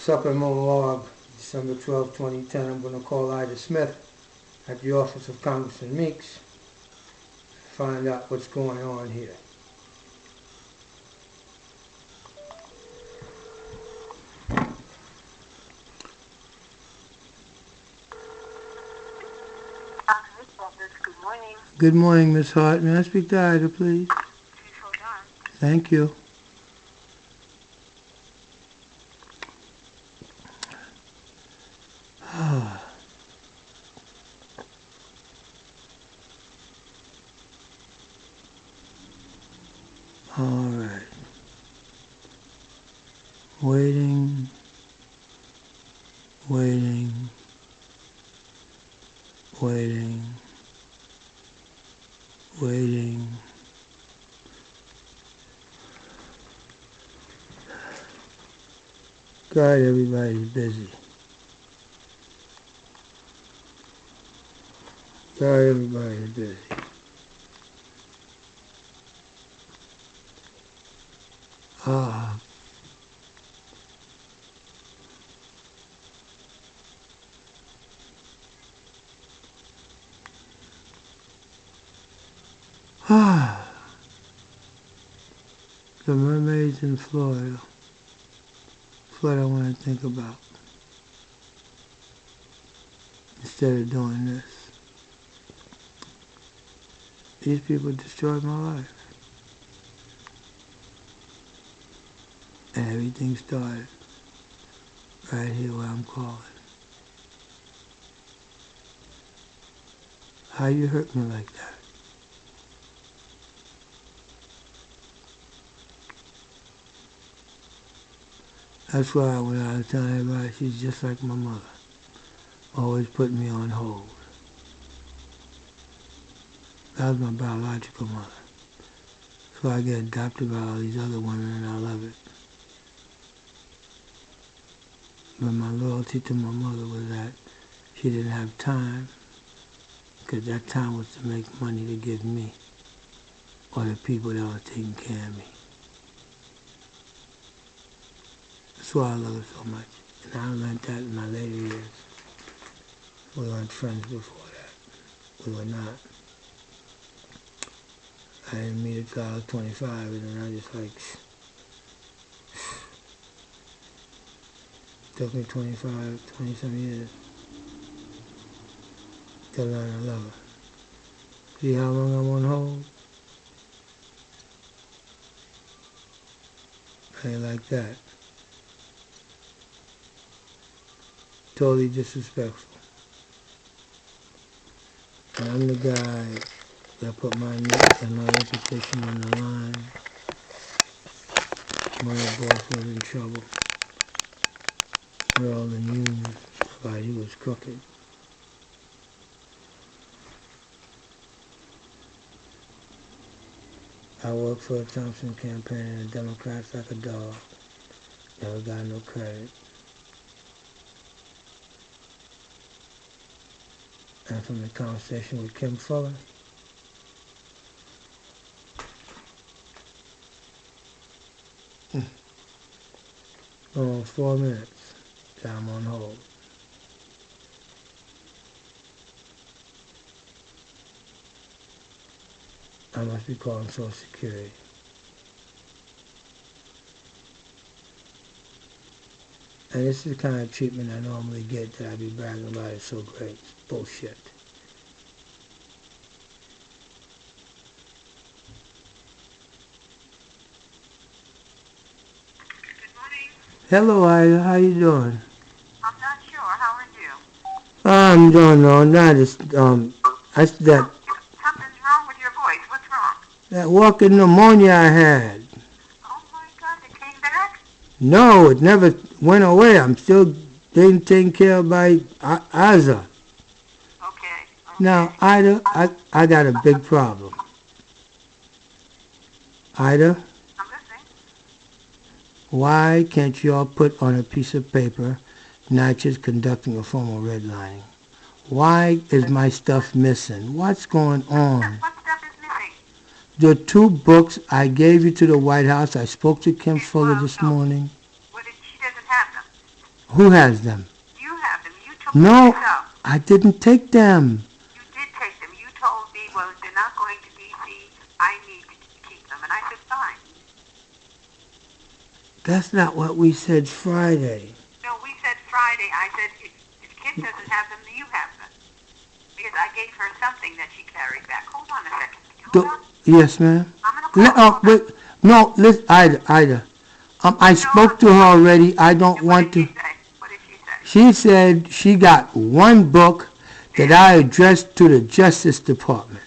Supplemental log, December 12, 2010. I'm going to call Ida Smith at the office of Congressman Meeks to find out what's going on here. Good morning. Good morning, Miss Hart. May I speak to Ida, please? Please hold on. Thank you. All right. Waiting. Waiting. Waiting. Waiting. God, everybody's busy. God, everybody's busy. Ah. Ah. The mermaids in Florida. That's what I want to think about. Instead of doing this. These people destroyed my life. And everything started right here where I'm calling. How you hurt me like that? That's why when I was telling everybody, she's just like my mother. Always putting me on hold. That was my biological mother. So I get adopted by all these other women and I love it. But my loyalty to my mother was that she didn't have time, because that time was to make money to give me, or the people that were taking care of me. That's why I love her so much. And I learned that in my later years. We weren't friends before that. We were not. I didn't meet her till I was 25, and then I just like, took me 20-some years to learn to love her. See how long I'm on hold? I ain't like that. Totally disrespectful. And I'm the guy that put my neck and my reputation on the line. My boss was in trouble. We're all in union about he was crooked. I worked for the Thompson campaign and the Democrats like a dog. Never got no credit. And from the conversation with Kim Fuller, almost 4 minutes that I'm on hold. I must be calling Social Security. And this is the kind of treatment I normally get that I be bragging about. It's so great. It's bullshit. Good morning. Hello, Ida. How you doing? I'm not sure. How are you? I'm doing no, not just that's that Something's wrong with your voice. What's wrong? that walking pneumonia I had. Oh my God, it came back? No, it never went away. I'm still being taken care of by Aza. Okay. Now, Ida, I got a big problem. Ida, I'm listening. why can't you all put on a piece of paper, Natchez conducting a formal redlining? Why is my stuff missing? What's going on? What stuff is missing? The 2 books I gave you to the White House, I spoke to Kim Fuller this morning. She doesn't have them. Who has them? You have them. You took them No, yourself. I didn't take them. You did take them. You told me, well, they're not going to D.C. I need to keep them. And I said, fine. That's not what we said Friday. No, we said Friday. I said, if Kit doesn't have them, you have them. Because I gave her something that she carried back. Hold on a second. Hold on. Yes, ma'am. I'm going to call her. Wait, no, listen, Ida. I spoke to her already. I don't want to. What did she say? She said she got one book that I addressed to the Justice Department.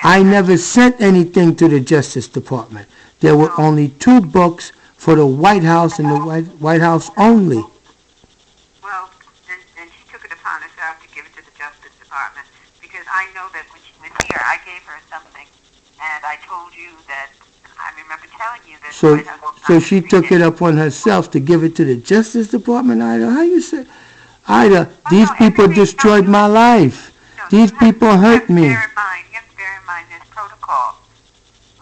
I never sent anything to the Justice Department. There were only 2 books for the White House and the White House only. Well, then she took it upon herself to give it to the Justice Department, because I know that when she was here, I gave her something, and I told you that, I remember telling you that the White House was not So she took reading. it upon herself to give it to the Justice Department, Ida? How you say? Ida, these people destroyed my life. These people hurt me. You have to bear in mind this protocol.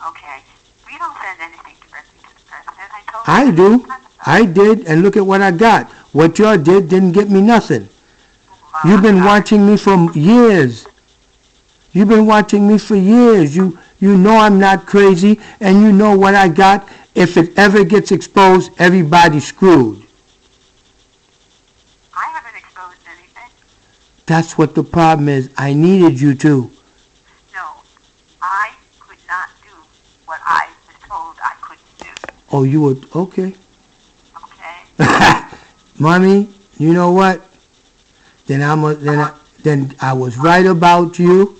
Okay. We don't send anything directly to the president. I told I you. do. I did, and look at what I got. What y'all did didn't get me nothing. You've been watching me for years. You've been watching me for years. You know I'm not crazy, and you know what I got. If it ever gets exposed, everybody's screwed. I haven't exposed anything. That's what the problem is. I needed you to. No. I could not do what I was told I couldn't do. Oh, you were, okay. Okay? Mommy, you know what? Then I was right about you,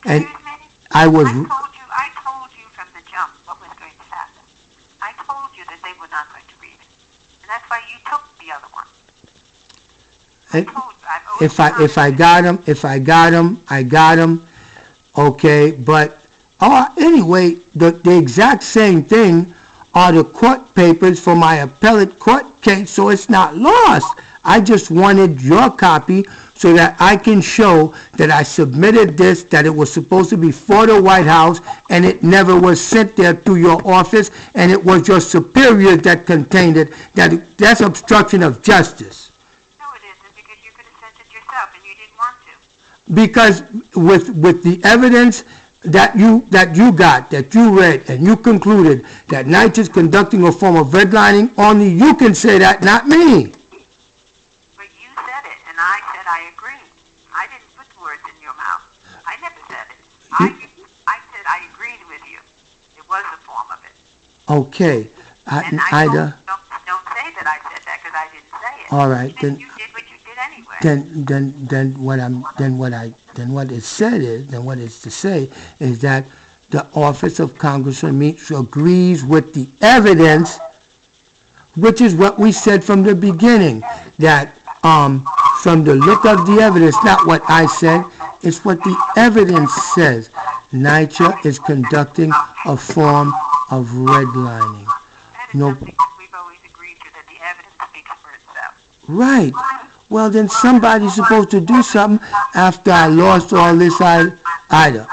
and Excuse me? I was. I told you from the jump what was going to happen. I told you that they were not going to read it. And that's why you took the other one. I told you. I've always If I got them, I got them. Okay, but anyway, the exact same thing are the court papers for my appellate court case, so it's not lost. I just wanted your copy so that I can show that I submitted this, that it was supposed to be for the White House, and it never was sent there through your office, and it was your superiors that contained it. That's obstruction of justice. No, it isn't, because you could have sent it yourself, and you didn't want to. Because with the evidence that you got, that you read, and you concluded that Knight is conducting a form of redlining, only you can say that, not me. But you said it, and I said I agree. I didn't put words in your mouth. I never said it. I said I agreed with you. It was a form of it. Okay. And I Ida. don't say that I said that, because I didn't say it. All right, Then then. you did what you did anyway. Then what it said is, then what it's to say is that the office of Congressman Meeks agrees with the evidence, which is what we said from the beginning, that from the look of the evidence, not what I said, it's what the evidence says. NYCHA is conducting a form of redlining. That is No. something that we've always agreed to, that the evidence speaks for itself. Right. Well, then somebody's supposed to do something after I lost all this, Ida.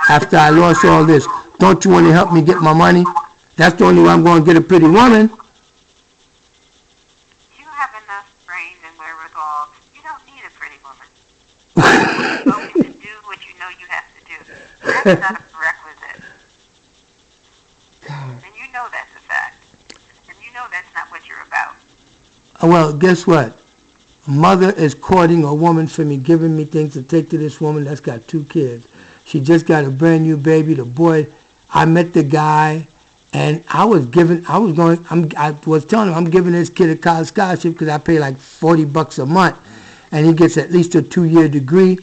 After I lost all this. Don't you want to help me get my money? That's the only way I'm going to get a pretty woman. You have enough brains and wherewithal. You don't need a pretty woman. You're going to do what you know you have to do. That's not a prerequisite. And you know that's a fact. And you know that's not what you're about. Well, guess what? Mother is courting a woman for me, giving me things to take to this woman that's got 2 kids. She just got a brand new baby. The boy, I met the guy, and I was telling him I'm giving this kid a college scholarship because I pay like $40 a month, and he gets at least a 2-year degree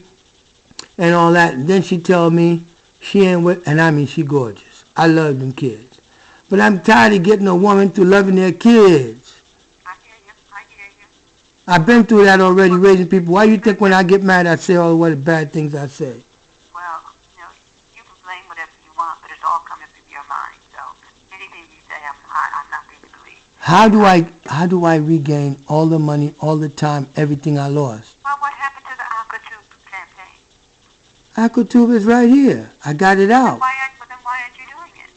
and all that. And then she told me she ain't with, and I mean, she gorgeous. I love them kids. But I'm tired of getting a woman through loving their kids. I hear you. I've been through that already, raising people. Why you think when I get mad I say all the bad things I say? Well, you can blame whatever you want, but it's all coming from your mind. So anything you say, I'm not going to believe. How do I regain all the money, all the time, everything I lost? Well, what happened to the Aquatube campaign? Aquatube is right here. I got it out. Then why aren't you doing it?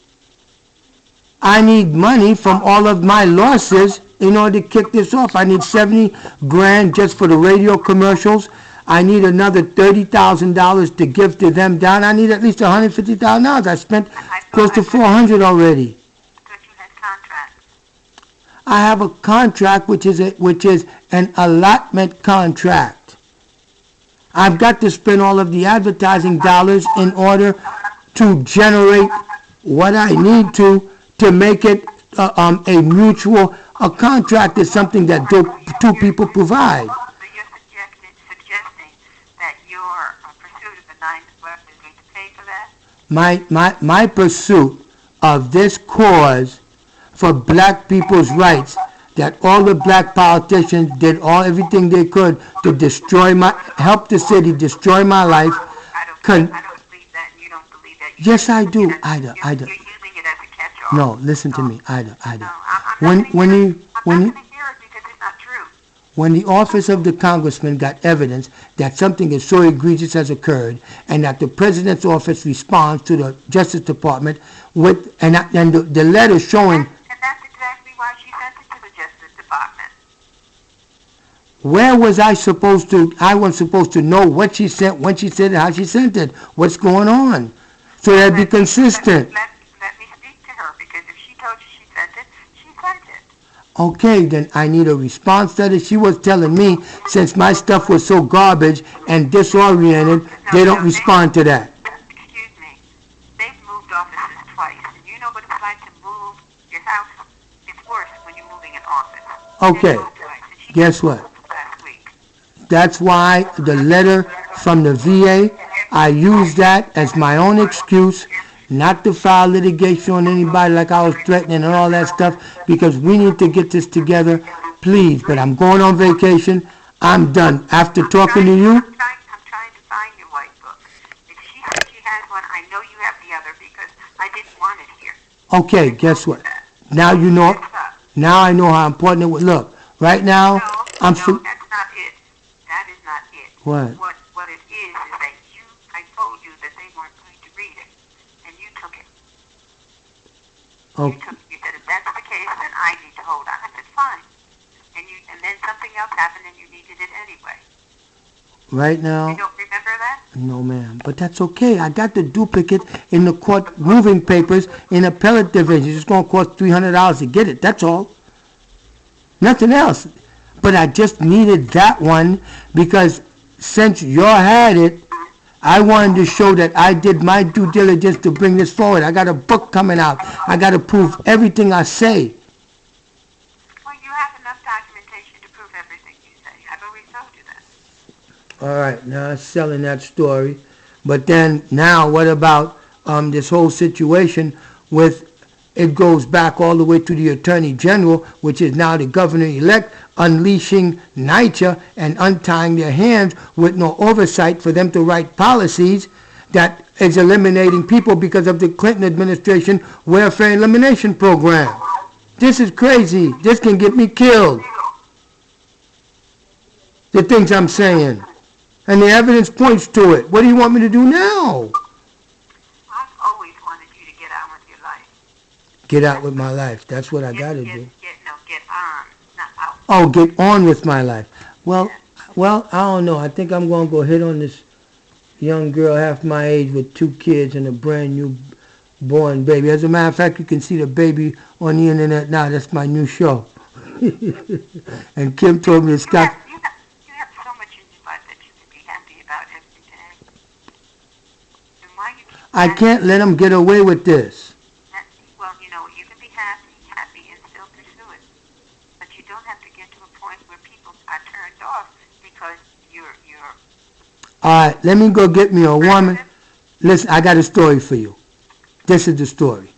I need money from all of my losses in order to kick this off. I need 70 grand just for the radio commercials. I need another $30,000 to give to them down. I need at least $150,000. I spent close to $400 already. But you had contracts. I have a contract which is an allotment contract. I've got to spend all of the advertising dollars in order to generate what I need to make it a mutual. A contract is something that two people provide. So you're suggesting that your pursuit of the 9th West is going to pay for that? My pursuit of this cause for black people's rights, that all the black politicians did everything they could to help the city destroy my life. I don't believe that, and you don't believe that. Yes, I do, Ida. You're using it as a catch-all. No, listen to me, Ida. No, I'm not going to hear it because it's not true. When the office of the congressman got evidence that something is so egregious has occurred, and that the president's office responds to the Justice Department with and the letter showing. And that's exactly why she sent it to the Justice Department. Where was I supposed to? I wasn't supposed to know what she sent, when she sent it, how she sent it, what's going on, so that'd be consistent. Let me speak to her, because if she told you she sent it, she sent it. Okay, then I need a response letter. She was telling me, since my stuff was so garbage and disoriented, they don't respond to that. Excuse me. They've moved offices twice, and you know what it's like to move your house? It's worse when you're moving an office. Okay, guess what? Last week. That's why the letter from the VA, I used that as my own excuse not to file litigation on anybody like I was threatening and all that stuff, because we need to get this together, please. But I'm going on vacation. I'm done. After talking to you. I'm trying to find your white book. If she said she has one, I know you have the other, because I didn't want it here. Okay, guess what? Now you know. Now I know how important it was. Look, right now, No, that's not it. That is not it. What? What it is that I told you that they weren't going to read it, and you took it. Okay. You said, if that's the case, then I need to hold on. I said, fine. And then something else happened, and you needed it anyway. Right now. You don't remember that? No, ma'am. But that's okay. I got the duplicate in the court moving papers in appellate division. It's going to cost $300 to get it. That's all. Nothing else. But I just needed that one because since y'all had it, I wanted to show that I did my due diligence to bring this forward. I got a book coming out. I got to prove everything I say. Well, you have enough documentation to prove everything you say. I've always told you that. All right, now I'm selling that story. But then now what about this whole situation with, it goes back all the way to the Attorney General, which is now the governor-elect, unleashing NYCHA and untying their hands with no oversight for them to write policies that is eliminating people because of the Clinton administration welfare elimination program. This is crazy. This can get me killed. The things I'm saying. And the evidence points to it. What do you want me to do now? I've always wanted you to get on with your life. Get out with my life. That's what I got to do. Get on, not out. Oh, get on with my life. Well, I don't know. I think I'm going to go hit on this young girl half my age with 2 kids and a brand new born baby. As a matter of fact, you can see the baby on the internet now. That's my new show. And Kim told me to stop. You have so much in your life that you can be happy about every day. And why you keep I can't let them get away with this. Well, you know, you can be happy and still pursue it. But you don't have to get to a point where people are turned off because you're All right, let me go get me a woman. Listen, I got a story for you. This is the story.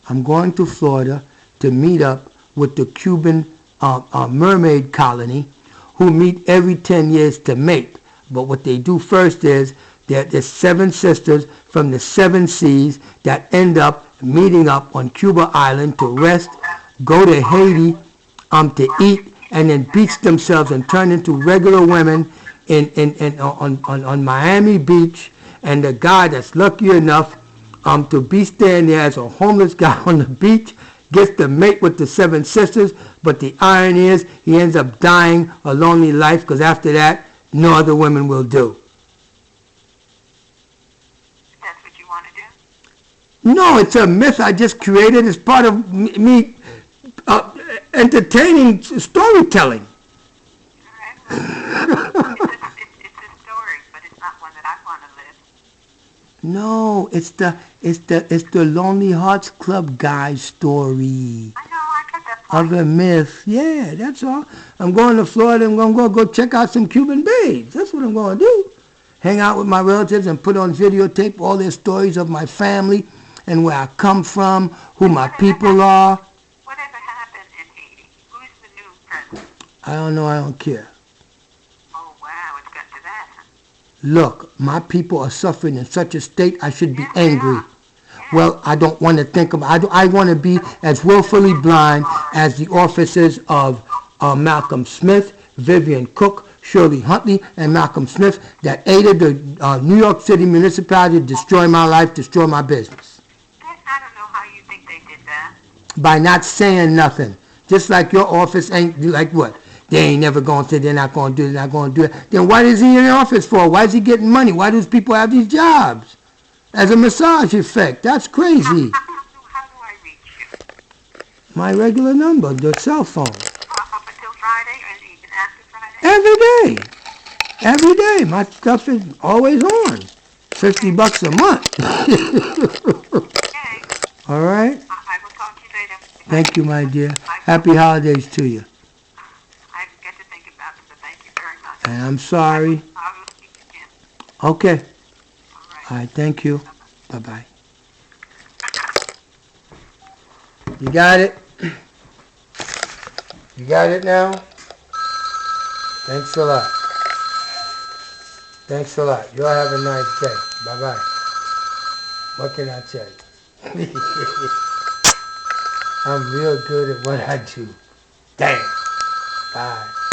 I'm going to Florida to meet up with the Cuban mermaid colony who meet every 10 years to mate. But what they do first is there's 7 sisters from the 7 seas that end up meeting up on Cuba Island to rest, go to Haiti to eat, and then beach themselves and turn into regular women on Miami Beach. And the guy that's lucky enough to be staying there as a homeless guy on the beach gets to mate with the 7 sisters, but the irony is he ends up dying a lonely life because after that, no other women will do. That's what you want to do? No, it's a myth I just created as part of me entertaining storytelling. All right. Well, it's a story, but it's not one that I want to live. No, it's the Lonely Hearts Club guy's story. I know, I got that part. Of a myth. Yeah, that's all. I'm going to Florida. I'm going to go check out some Cuban babes. That's what I'm going to do. Hang out with my relatives and put on videotape all their stories of my family and where I come from, who my people are. Whatever happened in Haiti? Who's the new president? I don't know. I don't care. Oh, wow, it's got to that. Look, my people are suffering in such a state I should be Yes, they angry. are. Well, I don't want to think about I want to be as willfully blind as the officers of Malcolm Smith, Vivian Cook, Shirley Huntley, and Malcolm Smith that aided the New York City municipality to destroy my life, destroy my business. I don't know how you think they did that. By not saying nothing. Just like your office ain't, like what? They ain't never going to say they're not going to do it, they're not going to do it. Then what is he in the office for? Why is he getting money? Why do people have these jobs? As a massage effect. That's crazy. How do I reach you? My regular number, the cell phone. Up until Friday, or even after Friday? Every day. My stuff is always on. $50 a month. Okay. All right? I will talk to you later. Thank you, my dear. Happy holidays to you. I get to think about it, but thank you very much. And I'm sorry. I will speak again. Okay. All All right, thank you. Bye-bye. You got it? You got it now? Thanks a lot. Thanks a lot. You all have a nice day. Bye-bye. What can I tell you? I'm real good at what I do. Damn. Bye.